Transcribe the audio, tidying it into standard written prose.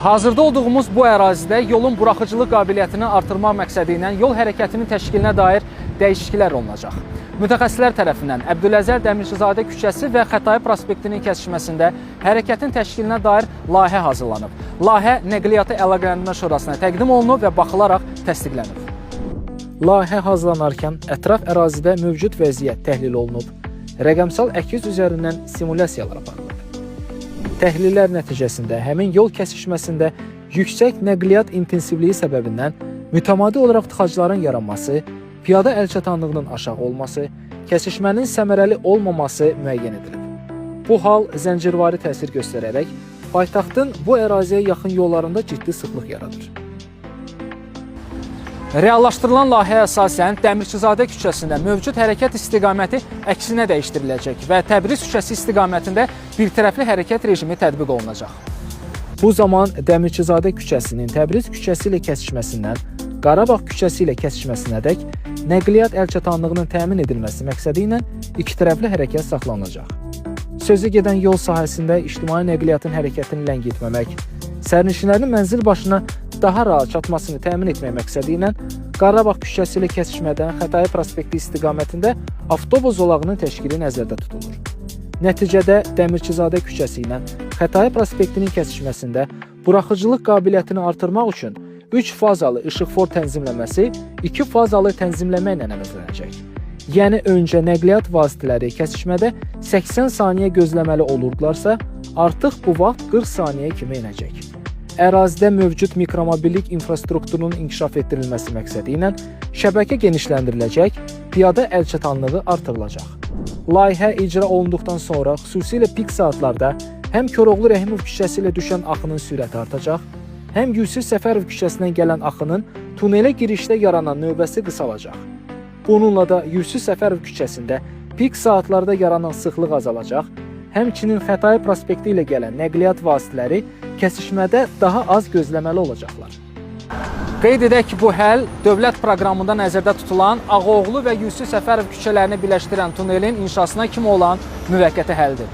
Hazırda olduğumuz bu ərazidə yolun buraxıcılıq qabiliyyətini artırmaq məqsədi ilə yol hərəkətinin təşkilinə dair dəyişikliklər olunacaq. Mütəxəssislər tərəfindən Əbdüləzər Dəmirçizadə küçəsi və Xətai prospektinin kəsişməsində hərəkətin təşkilinə dair layihə hazırlanıb. Layihə Nəqliyyatı Əlaqələndirmə Şurasına təqdim olunub və baxılaraq təsdiqlənib. Layihə hazırlanarkən ətraf ərazidə mövcud vəziyyət təhlil olunub. Rəqəmsal əkiz üzərindən simulyasiyalar aparılıb. Təhlillər nəticəsində həmin yol kəsişməsində yüksək nəqliyyat intensivliyi səbəbindən mütəmadi olaraq tıxacların yaranması, piyada əlçatanlığının aşağı olması, kəsişmənin səmərəli olmaması müəyyən edilib. Bu hal zəncirvari təsir göstərərək paytaxtın bu əraziyə yaxın yollarında ciddi sıxlıq yaradır. Reallaşdırılan layihəyə əsasən Dəmirçizadə küçəsində mövcud hərəkət istiqaməti əksinə dəyişdiriləcək və Təbriz küçəsi istiqamətində birtərəfli hərəkət rejimi tətbiq olunacaq. Bu zaman Dəmirçizadə küçəsinin Təbriz küçəsi ilə kəsişməsindən Qarabağ küçəsi ilə kəsişməsinədək nəqliyyat əlçatanlığının təmin edilməsi məqsədi ilə ikitərəfli hərəkət saxlanılacaq. Sözü gedən yol sahəsində ictimai nəqliyyatın hərəkətini ləngitməmək, sərnişinlərin mənzil başına daha rahat çatmasını təmin etmək məqsədi ilə Qarabağ küçəsi ilə kəsişmədən Xətai prospekti istiqamətində avtobus zolağının təşkili nəzərdə tutulur. Nəticədə Dəmirçizadə küçəsi ilə Xətai prospektinin kəsişməsində buraxıcılıq qabiliyyətini artırmaq üçün 3 fazalı işıqfor tənzimləməsi 2 fazalı tənzimləmə ilə əvəzlənəcək. Yəni öncə nəqliyyat vasitələri kəsişmədə 80 saniyə gözləməli olurdularsa, artıq bu vaxt 40 saniyəyə kimi enəcək. Ərazidə mövcud mikromobillik infrastrukturunun inkişaf etdirilməsi məqsədi ilə şəbəkə genişləndiriləcək, piyada əlçatanlığı artırılacaq. Layihə icra olunduqdan sonra xüsusilə pik saatlarda həm Koroğlu Rəhimov küçəsi ilə düşən axının sürəti artacaq, həm Yusif Səfərov küçəsindən gələn axının tunelə girişdə yaranan növbəsi qısalacaq. Bununla da Yusif Səfərov küçəsində pik saatlarda yaranan sıxlıq azalacaq, həmçinin Xətai prospekti ilə gələn nəqliyyat vasitələri kəsişmədə daha az gözləməli olacaqlar. Qeyd edək ki, bu həll dövlət proqramında nəzərdə tutulan Ağaoğlu və Yusif Səfərov küçələrini birləşdirən tunelin inşasına kimi olan müvəqqəti həldir.